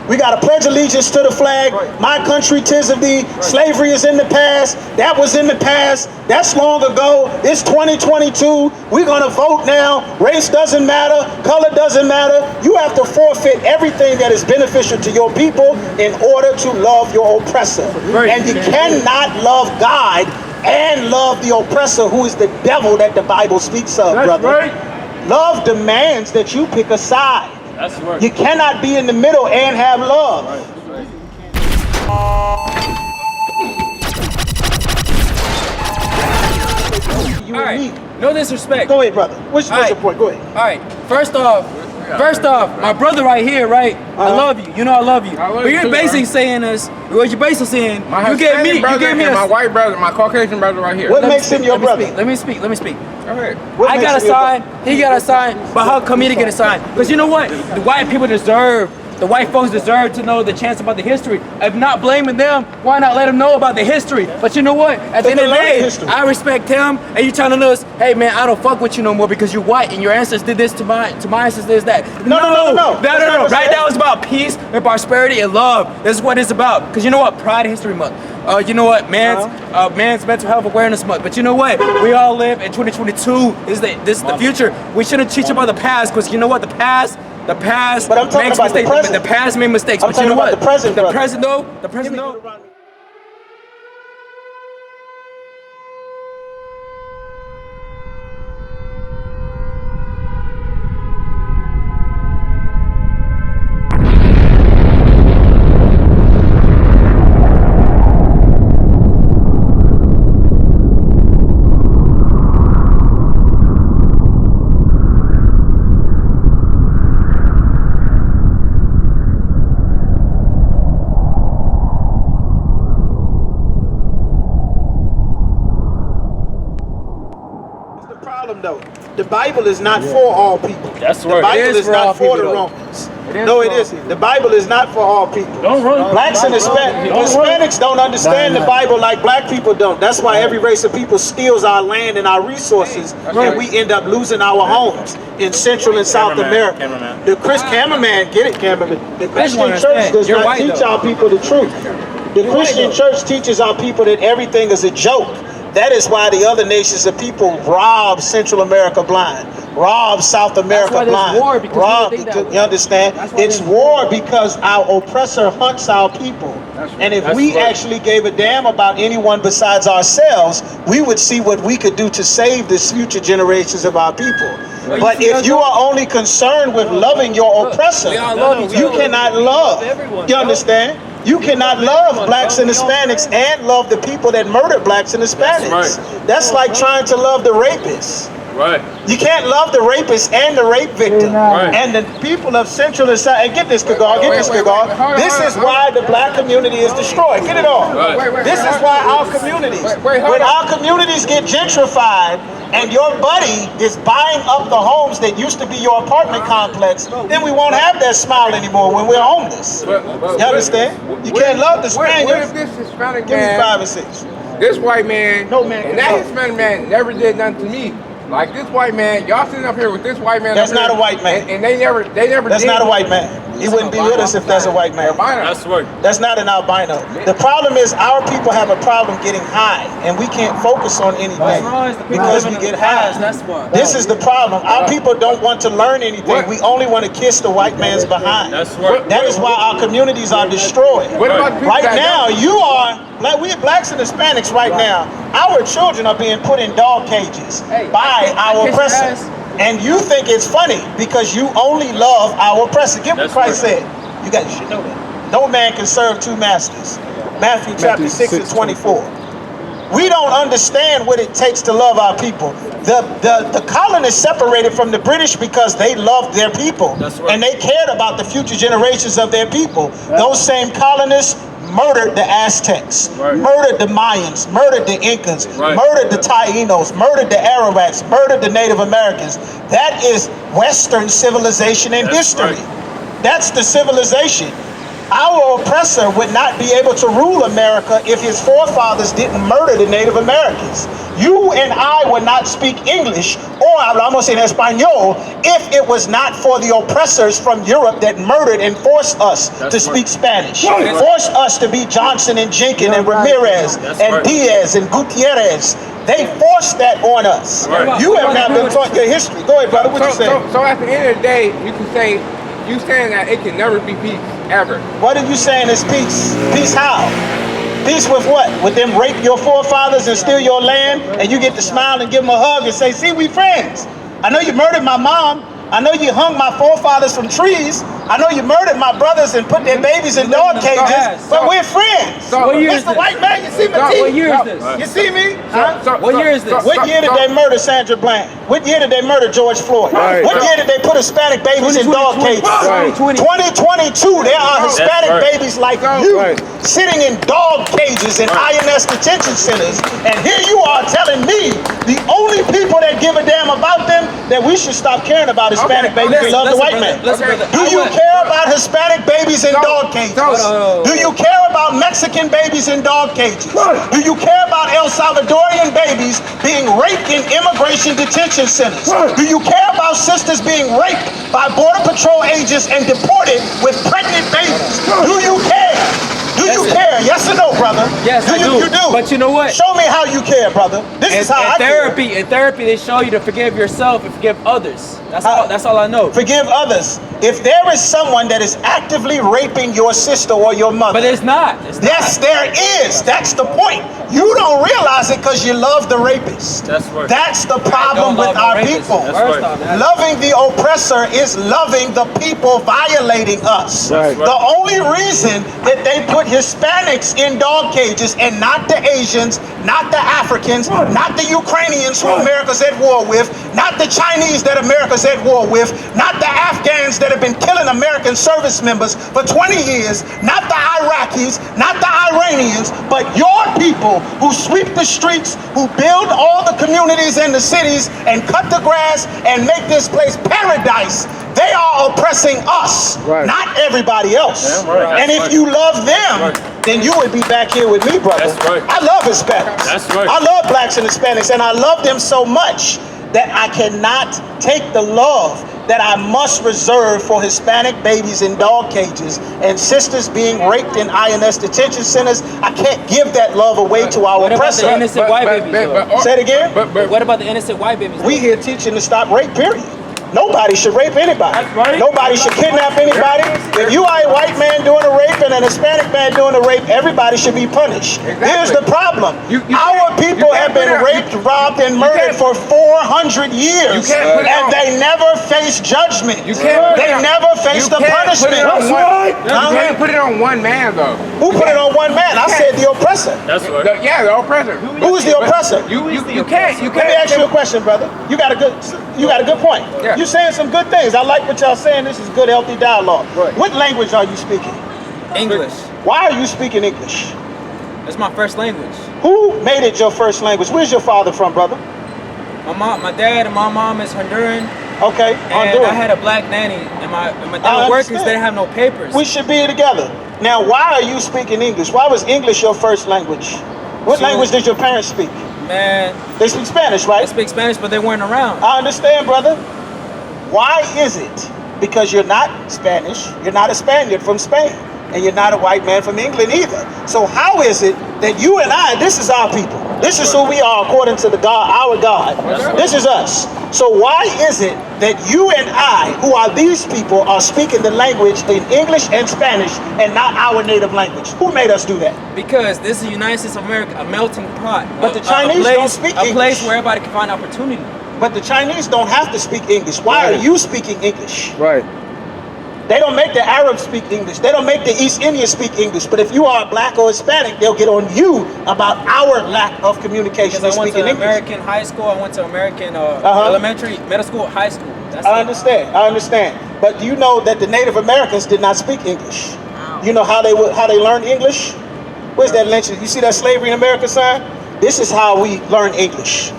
We got to pledge allegiance to the flag. My country, 'tis of thee. Slavery is in the past. That was in the past. That's long ago. It's 2022. We're going to vote now. Race doesn't matter. Color doesn't matter. You have to forfeit everything that is beneficial to your people in order to love your oppressor. And you cannot love God and love the oppressor, who is the devil that the Bible speaks of, brother. Love demands that you pick a side. That's right. You cannot be in the middle and have love. All right. No disrespect. Go ahead, brother. What's your point? Go ahead. All right. First off, my brother right here, right? I love you. You know I love you. But you're basically saying is, what you're basically saying, you gave me my white brother, my Caucasian brother right here. What makes him your brother? Let me speak. Go ahead. I got a sign, he got a sign, but how come he didn't get a sign? Because you know what? The white people deserve, the white folks deserve to know the chance about the history. If not blaming them, why not let them know about the history? But you know what? At the end of the day, I respect him, and you telling us, hey man, I don't fuck with you no more because you're white and your ancestors did this to my ancestors did that. No. Right now it's about peace and prosperity and love. This is what it's about. Because you know what? Pride History Month. You know what? Man's mental health awareness month. But you know what? We all live in 2022. This is the future. We shouldn't teach about the past because you know what? The past but I'm talking makes about mistakes. the present. The past made mistakes. I'm But you know talking what? about the present, brother. The present though. The Bible is not for all people. That's right. The Bible is not for the Romans. No, it isn't. The Bible is not for all people. Blacks and Hispanics don't understand the Bible like black people don't. That's why every race of people steals our land and our resources, and we end up losing our homes in Central and South America. The cameraman, get it, cameraman. The Christian church does not teach our people the truth. The Christian church teaches our people that everything is a joke. That is why the other nations of people rob Central America blind, rob South America blind, rob, you understand? It's war because our oppressor hunts our people. And if we actually gave a damn about anyone besides ourselves, we would see what we could do to save the future generations of our people. But if you are only concerned with loving your oppressor, you cannot love. You understand? You cannot love blacks and Hispanics and love the people that murdered blacks and Hispanics. That's like trying to love the rapists. You can't love the rapist and the rape victim. And the people of Central and South, and get this, Kagar, this is why the black community is destroyed. Get it all. This is why our communities, when our communities get gentrified and your buddy is buying up the homes that used to be your apartment complex, then we won't have that smile anymore when we're homeless. You understand? You can't love the Spaniards. What if this Hispanic Give me man, 5 and 6. this white man, No man, and that Hispanic man never did nothing to me? Like this white man, y'all sitting up here with this white man. That's not a white man. And they never That's not a white man. He wouldn't be with us if that's a white man. That's right. That's not an albino. The problem is our people have a problem getting high, and we can't focus on anything because we get high. This is the problem. Our people don't want to learn anything. We only want to kiss the white man's behind. That's right. That is why our communities are destroyed. Right now, like we blacks and Hispanics right now, our children are being put in dog cages by our oppressors. And you think it's funny because you only love our oppressor. Get what Christ said. You guys should know that. No man can serve two masters. Matthew chapter 6 and 24. We don't understand what it takes to love our people. The colonists separated from the British because they loved their people. And they cared about the future generations of their people. Those same colonists murdered the Aztecs, murdered the Mayans, murdered the Incas, murdered the Taínos, murdered the Arawaks, murdered the Native Americans. That is Western civilization and history. That's the civilization. Our oppressor would not be able to rule America if his forefathers didn't murder the Native Americans. You and I would not speak English, or vamos en español, if it was not for the oppressors from Europe that murdered and forced us to speak Spanish. Forced us to be Johnson and Jenkins and Ramirez and Diaz and Gutierrez. They forced that on us. You have not been taught your history. Go ahead, brother. What you saying? So at the end of the day, you can say, you saying that it can never be peace, ever. What are you saying is peace? Peace how? Peace with what? With them rape your forefathers and steal your land, and you get to smile and give them a hug and say, see, we friends. I know you murdered my mom. I know you hung my forefathers from trees. I know you murdered my brothers and put their babies in dog cages, but we're friends. What year is the this? white man, you see me? What year is this? You see me? What year is this? What year did they murder Sandra Bland? What year did they murder George Floyd? What year did they put Hispanic babies in dog cages? 2022, there are Hispanic babies like you sitting in dog cages in INS detention centers, and here you are telling me the only people that give a damn about them, that we should stop caring about Hispanic babies and love the white man. Do you care about Hispanic babies in dog cages? Do you care about Mexican babies in dog cages? Do you care about El Salvadorian babies being raped in immigration detention centers? Do you care about sisters being raped by Border Patrol agents and deported with pregnant babies? Do you care? Do you care? Yes or no, brother? Yes, I do. You do. But you know what? Show me how you care, brother. This is how I care. In therapy, they show you to forgive yourself and forgive others. That's all I know. Forgive others. If there is someone that is actively raping your sister or your mother. But it's not. Yes, there is. That's the point. You don't realize it because you love the rapist. That's the problem with our people. Loving the oppressor is loving the people violating us. The only reason that they put Hispanics in dog cages and not the Asians, not the Africans, not the Ukrainians who America's at war with, not the Chinese that America's at war with, not the Afghans that have been killing American service members for 20 years, not the Iraqis, not the Iranians, but your people who sweep the streets, who build all the communities and the cities and cut the grass and make this place paradise. They are oppressing us, not everybody else. And if you love them, then you would be back here with me, brother. I love Hispanics. I love blacks and Hispanics, and I love them so much that I cannot take the love that I must reserve for Hispanic babies in dog cages and sisters being raped in INS detention centers. I can't give that love away to our oppressor. What about the innocent white babies? Say it again? What about the innocent white babies? We here teaching to stop rape, period. Nobody should rape anybody. Nobody should kidnap anybody. If you are a white man doing a rape and an Hispanic man doing a rape, everybody should be punished. Here's the problem. Our people have been raped, robbed, and murdered for 400 years. And they never face judgment. They never face the punishment. You can't put it on one man, though. Who put it on one man? I said the oppressor. Yeah, the oppressor. Who is the oppressor? You can't. Let me ask you a question, brother. You got a good point. You're saying some good things. I like what y'all saying. This is good, healthy dialogue. What language are you speaking? English. Why are you speaking English? It's my first language. Who made it your first language? Where's your father from, brother? My dad and my mom is Honduran. Okay, and I had a black nanny, and my dad worked because they didn't have no papers. We should be together. Now, why are you speaking English? Why was English your first language? What language did your parents speak? Man, they speak Spanish, right? They speak Spanish, but they weren't around. I understand, brother. Why is it? Because you're not Spanish, you're not a Spaniard from Spain, and you're not a white man from England either. So how is it that you and I, this is our people, this is who we are according to the God, our God, this is us. So why is it that you and I, who are these people, are speaking the language in English and Spanish and not our native language? Who made us do that? Because this is the United States of America, a melting pot. But the Chinese don't speak English. A place where everybody can find opportunity. But the Chinese don't have to speak English. Why are you speaking English? They don't make the Arabs speak English. They don't make the East Indians speak English. But if you are black or Hispanic, they'll get on you about our lack of communication. Because I went to American high school. I went to American elementary, middle school, high school. I understand. But do you know that the Native Americans did not speak English? You know how they learned English? Where's that lynching? You see that slavery in America sign? This is how we learn English.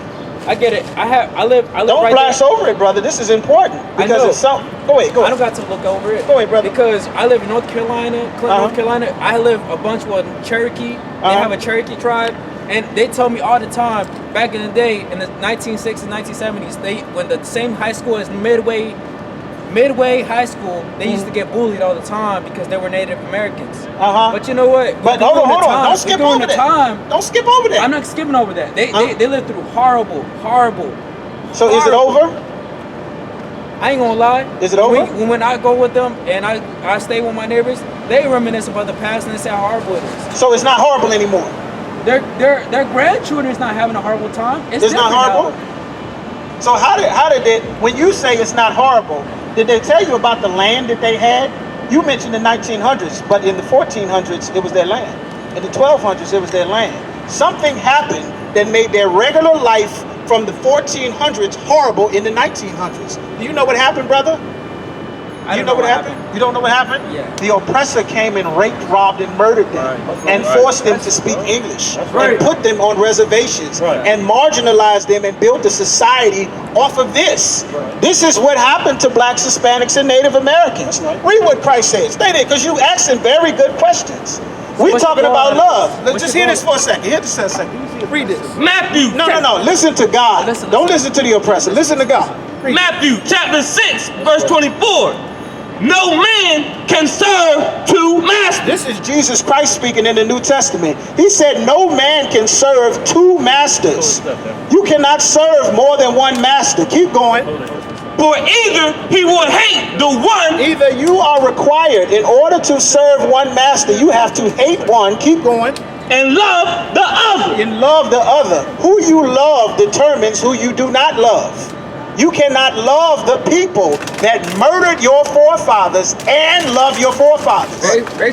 I get it. I live Don't right flash there. over it, brother. This is important because know. it's something. Go ahead. I don't got to look over it. Go ahead, brother. Because I live in North Carolina, Clinton, North Carolina. I live a bunch with Cherokee. They have a Cherokee tribe. And they tell me all the time, back in the day, in the 1960s, 1970s, when the same high school as Midway High School, they used to get bullied all the time because they were Native Americans. But you know what? But hold on. Don't skip over that. Don't skip over that. I'm not skipping over that. They lived through horrible. So is it over? I ain't gonna lie. Is it over? When I go with them and I stay with my neighbors, they reminisce about the past and they say how horrible it is. So it's not horrible anymore. Their grandchildren's not having a horrible time. It's not horrible. Now. So how did it? When you say it's not horrible, did they tell you about the land that they had? You mentioned the 1900s, but in the 1400s it was their land. In the 1200s it was their land. Something happened that made their regular life from the 1400s horrible in the 1900s. Do you know what happened, brother? You know what happened? You don't know what happened? Yeah. The oppressor came and raped, robbed, and murdered them and forced them to speak English and put them on reservations and marginalized them and built a society off of this. This is what happened to blacks, Hispanics, and Native Americans. Read what Christ says. Stay there, because you asking very good questions. We're talking about love. Let's just hear this for a second. Hear this for a second. Read this. Matthew. No. Listen to God. Don't listen to the oppressor. Listen to God. Matthew chapter 6, verse 24. No man can serve two masters. This is Jesus Christ speaking in the New Testament. He said no man can serve two masters. You cannot serve more than one master. Keep going. For either he will hate the one. Either you are required, in order to serve one master, you have to hate one. Keep going. And love the other. And love the other. Who you love determines who you do not love. You cannot love the people that murdered your forefathers and love your forefathers.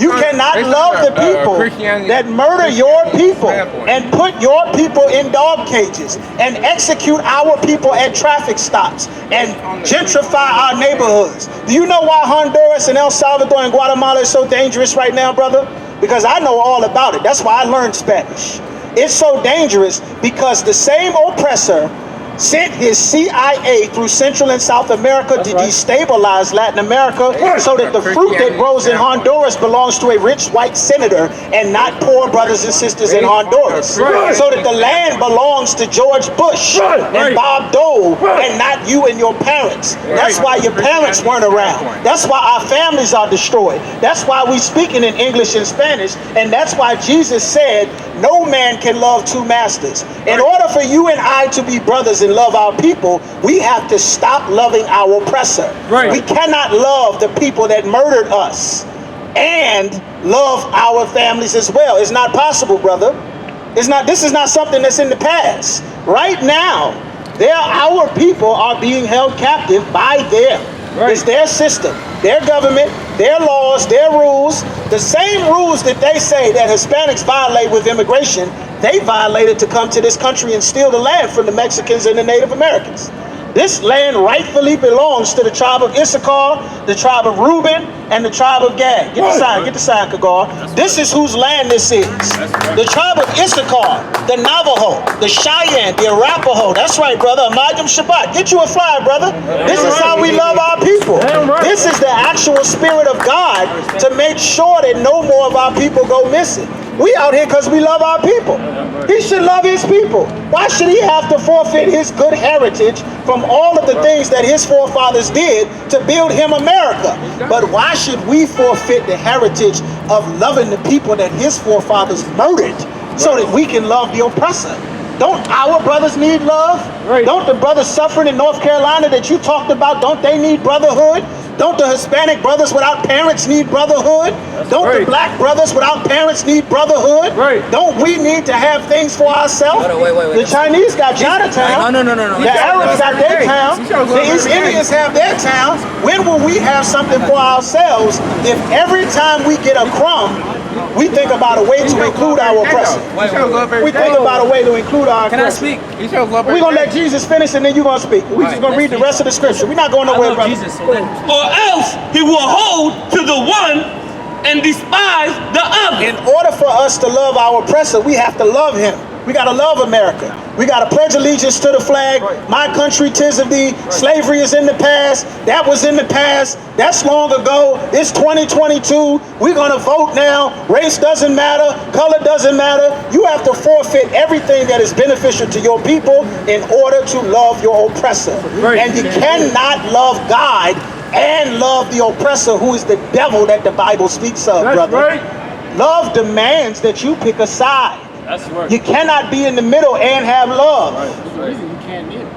You cannot love the people that murder your people and put your people in dog cages and execute our people at traffic stops and gentrify our neighborhoods. Do you know why Honduras and El Salvador and Guatemala is so dangerous right now, brother? Because I know all about it. That's why I learned Spanish. It's so dangerous because the same oppressor sent his CIA through Central and South America to destabilize Latin America so that the fruit that grows in Honduras belongs to a rich white senator and not poor brothers and sisters in Honduras. So that the land belongs to George Bush and Bob Dole and not you and your parents. That's why your parents weren't around. That's why our families are destroyed. That's why we speaking in English and Spanish, and that's why Jesus said no man can love two masters. In order for you and I to be brothers and love our people, we have to stop loving our oppressor. We cannot love the people that murdered us and love our families as well. It's not possible, brother. It's not. This is not something that's in the past. Right now, our people are being held captive by them. It's their system, their government, their laws, their rules. The same rules that they say that Hispanics violate with immigration, they violated to come to this country and steal the land from the Mexicans and the Native Americans. This land rightfully belongs to the tribe of Issachar, the tribe of Reuben, and the tribe of Gad. Get the sign, Kagar. This is whose land this is. The tribe of Issachar, the Navajo, the Cheyenne, the Arapaho. That's right, brother. Amalgam Shabbat. Get you a flyer, brother. This is how we love our people. This is the actual spirit of God to make sure that no more of our people go missing. We out here because we love our people. He should love his people. Why should he have to forfeit his good heritage from all of the things that his forefathers did to build him America? But why should we forfeit the heritage of loving the people that his forefathers murdered so that we can love the oppressor? Don't our brothers need love? Don't the brothers suffering in North Carolina that you talked about, don't they need brotherhood? Don't the Hispanic brothers without parents need brotherhood? Don't the black brothers without parents need brotherhood? Don't we need to have things for ourselves? Wait. The Chinese got Chinatown. No. The Arabs got their town. The East Indians have their towns. When will we have something for ourselves if every time we get a crumb, we think about a way to include our oppressor? We think about a way to include our oppressor. Can I speak? We're going to let Jesus finish and then you're going to speak. We're just going to read the rest of the scripture. We're not going nowhere, brother. Jesus, so Or else he will hold to the one and despise the other. In order for us to love our oppressor, we have to love him. We got to love America. We got to pledge allegiance to the flag. My country, 'tis of thee. Slavery is in the past. That was in the past. That's long ago. It's 2022. We're going to vote now. Race doesn't matter. Color doesn't matter. You have to forfeit everything that is beneficial to your people in order to love your oppressor. And you cannot love God and love the oppressor, who is the devil that the Bible speaks of, brother. Love demands that you pick a side. That's right. You cannot be in the middle and have love.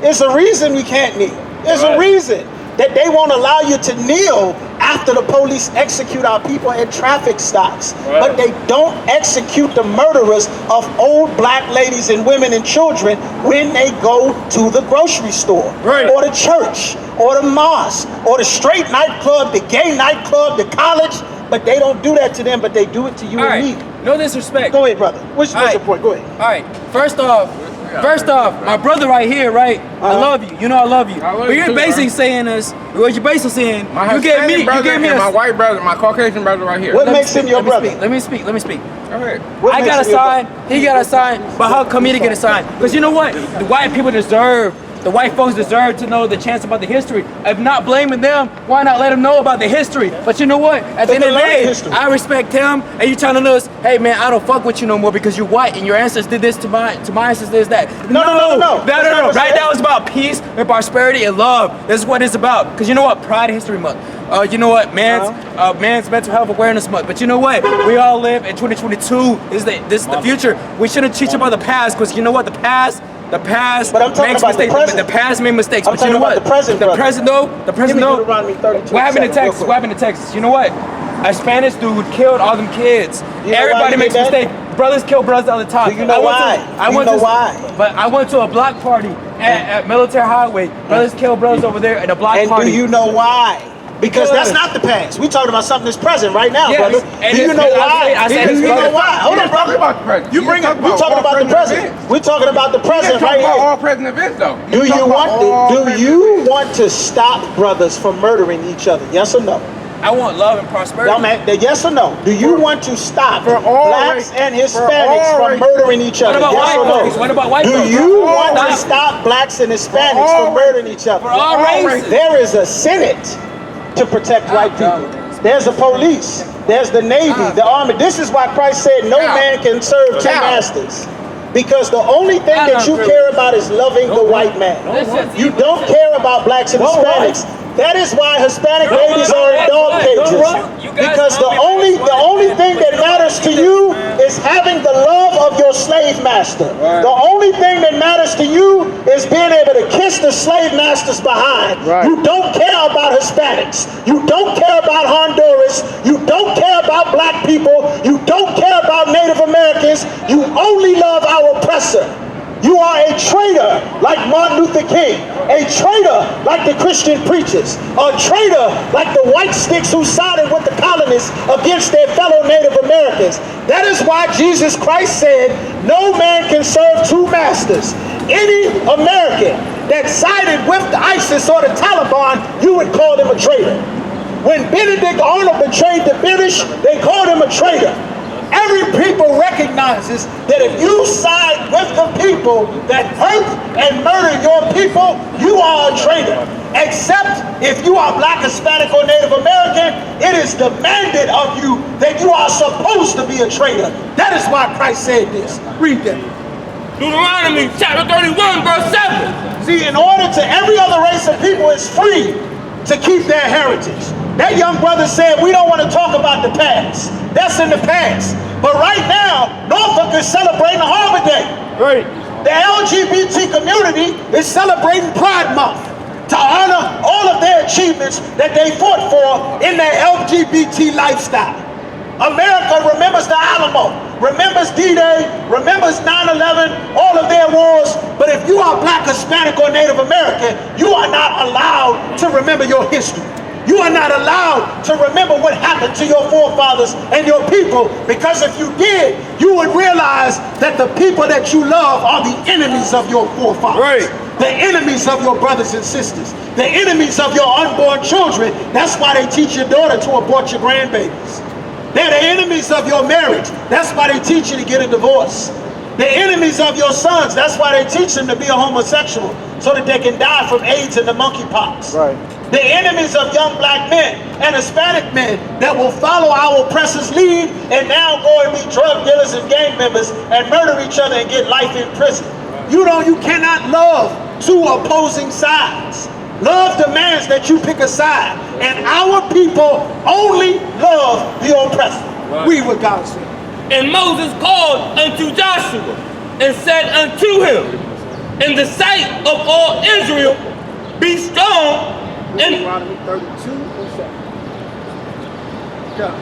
It's a reason we can't kneel. There's a reason that they won't allow you to kneel after the police execute our people at traffic stops. But they don't execute the murderers of old black ladies and women and children when they go to the grocery store or the church or the mosque or the straight nightclub, the gay nightclub, the college. But they don't do that to them, but they do it to you and me. No disrespect. Go ahead, brother. What's your point? Go ahead. All right. First off, my brother right here, right? I love you. You know I love you. But you're basically saying this. What you're basically saying, my you gave me my white brother, my Caucasian brother right here. What makes him your brother? Let me speak. Go ahead. I got a sign. He got a sign. But how come he didn't get a sign? Because you know what? The white people deserve. The white folks deserve to know the chance about the history. If not blaming them, why not let them know about the history? But you know what? At the end of the day, I respect him, and you telling us, hey man, I don't fuck with you no more because you're white and your ancestors did this to my ancestors did that. No. Right now it's about peace and prosperity and love. This is what it's about. Because you know what? Pride History Month. You know what? Man's mental health awareness month. But you know what? We all live in 2022. This is the future. We shouldn't teach about the past because you know what? The past but I'm talking makes about mistakes. the present. The past made mistakes. I'm but you know talking what? about the present, the present though. What happened in Texas? What happened in Texas? You know what? A Spanish dude killed all them kids. Everybody makes mistakes. Brothers kill brothers all the time. Do you know why? But I went to a block party at Military Highway. Brothers kill brothers over there at a block party. And do you know why? Because that's not the past. We're talking about something that's present right now, brother. Do you know why? Do you know why? Hold on, brother. We're talking about the present. We're talking about the present right here. All present events, though. Do you want to stop brothers from murdering each other? Yes or no? I want love and prosperity. No, man, yes or no? Do you want to stop blacks and Hispanics from murdering each other? Yes or no? What about white folks? Do you want to stop blacks and Hispanics from murdering each other? For all races. There is a Senate to protect white people. There's a police. There's the Navy, the Army. This is why Christ said no man can serve two masters. Because the only thing that you care about is loving the white man. You don't care about blacks and Hispanics. That is why Hispanic ladies are in dog cages. Because the only thing that matters to you is having the love of your slave master. The only thing that matters to you is being able to kiss the slave masters behind. You don't care about Hispanics. You don't care about Honduras. You don't care about black people. You don't care about Native Americans. You only love our oppressor. You are a traitor like Martin Luther King, a traitor like the Christian preachers, a traitor like the white sticks who sided with the colonists against their fellow Native Americans. That is why Jesus Christ said, no man can serve two masters. Any American that sided with the ISIS or the Taliban, you would call them a traitor. When Benedict Arnold betrayed the British, they called him a traitor. Every people recognizes that if you side with the people that hurt and murder your people, you are a traitor. Except if you are black, Hispanic, or Native American, it is demanded of you that you are supposed to be a traitor. That is why Christ said this. Read that. Deuteronomy chapter 31, verse 7. See, in order to every other race of people is free to keep their heritage. That young brother said, we don't want to talk about the past. That's in the past. But right now, Norfolk is celebrating Harbor Day. The LGBT community is celebrating Pride Month to honor all of their achievements that they fought for in their LGBT lifestyle. America remembers the Alamo, remembers D-Day, remembers 9/11, all of their wars. But if you are black, Hispanic, or Native American, you are not allowed to remember your history. You are not allowed to remember what happened to your forefathers and your people, because if you did, you would realize that the people that you love are the enemies of your forefathers. The enemies of your brothers and sisters. The enemies of your unborn children. That's why they teach your daughter to abort your grandbabies. They're the enemies of your marriage. That's why they teach you to get a divorce. The enemies of your sons. That's why they teach them to be a homosexual, so that they can die from AIDS and the monkeypox. Right. The enemies of young black men and Hispanic men that will follow our oppressors' lead and now go and be drug dealers and gang members and murder each other and get life in prison. You cannot love two opposing sides. Love demands that you pick a side, and our people only love the oppressor. Right. Read what God said. And Moses called unto Joshua and said unto him, in the sight of all Israel, be strong. And Deuteronomy 32, verse 7.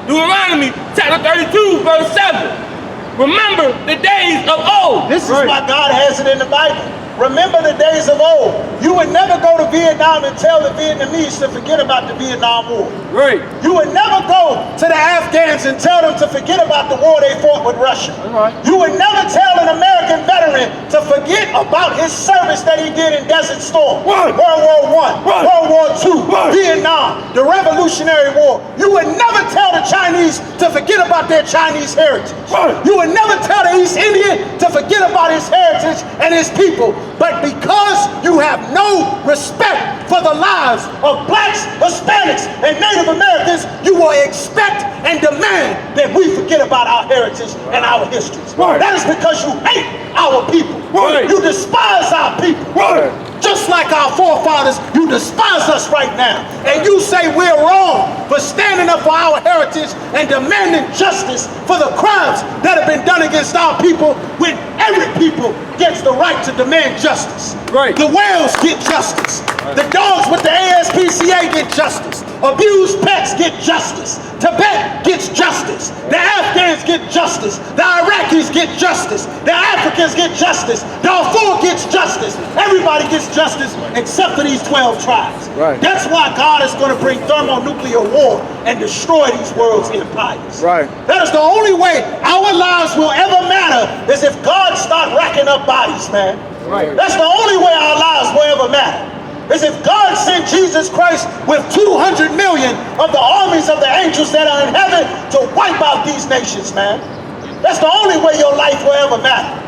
Deuteronomy chapter 32, verse 7. Remember the days of old. This is why God has it in the Bible. Remember the days of old. You would never go to Vietnam and tell the Vietnamese to forget about the Vietnam War. Right. You would never go to the Afghans and tell them to forget about the war they fought with Russia. Right. You would never tell an American veteran to forget about his service that he did in Desert Storm, Right. World War I, Right. World War II, Right. Vietnam, the Revolutionary War. You would never tell the Chinese to forget about their Chinese heritage. Right. You would never tell the East Indian to forget about his heritage and his people. But because you have no respect for the lives of blacks, Hispanics, and Native Americans, you will expect and demand that we forget about our heritage and our histories. Right. That is because you hate our people. Right. You despise our people. Right. Just like our forefathers, you despise us right now. And you say we're wrong for standing up for our heritage and demanding justice for the crimes that have been done against our people, when every people gets the right to demand justice. Right. The whales get justice. The dogs with the ASPCA get justice. Abused pets get justice. Tibet gets justice. The Afghans get justice. The Iraqis get justice. The Africans get justice. Darfur gets justice. Everybody gets justice except for these 12 tribes. Right. That's why God is going to bring thermonuclear war and destroy these world's empires. Right. That is the only way our lives will ever matter, is if God start racking up bodies, man. Right. That's the only way our lives will ever matter, is if God sent Jesus Christ with 200 million of the armies of the angels that are in heaven to wipe out these nations, man. That's the only way your life will ever matter.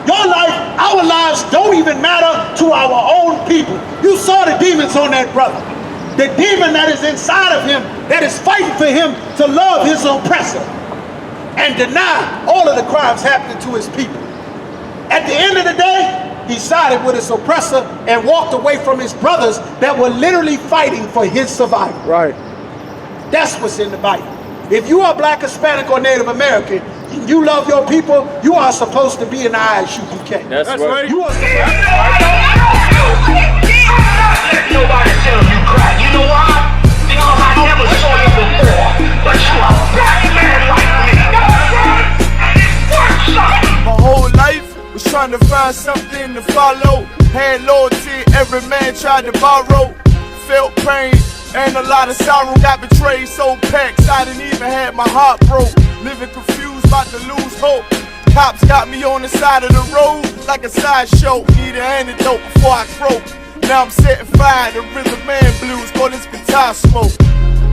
Your life, our lives don't even matter to our own people. You saw the demons on that brother. The demon that is inside of him, that is fighting for him to love his oppressor and deny all of the crimes happening to his people. At the end of the day, he sided with his oppressor and walked away from his brothers that were literally fighting for his survival. Right. That's what's in the Bible. If you are black, Hispanic, or Native American, you love your people, you are supposed to be in the I.S.U.P.K. That's right. You are Let nobody tell you crap. You know why? Because I never saw you before. But you are a black man like me. And it's worth something. My whole life was trying to find something to follow. Had loyalty, every man tried to borrow. Felt pain and a lot of sorrow. Got betrayed, so packed, I didn't even have my heart broke. Living confused, about to lose hope. Cops got me on the side of the road like a sideshow. Need an antidote before I croak. Now I'm setting fire to rhythm and blues, call this guitar smoke.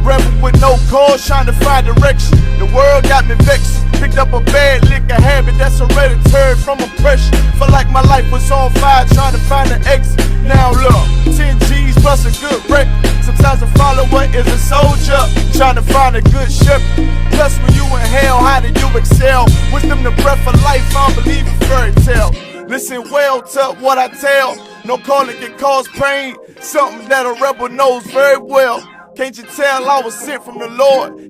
Rebel with no cause, trying to find direction. The world got me vexed. Picked up a bad liquor habit that's hereditary from oppression. Felt like my life was on fire, trying to find an exit. Now look, 10 G's plus a good record. Sometimes a follower is a soldier, trying to find a good shepherd. Plus when you in hell, how do you excel? Wisdom the breath of life, I don't believe in fairy tale. Listen well to what I tell. No calling can cause pain. Something that a rebel knows very well. Can't you tell I was sent from the Lord?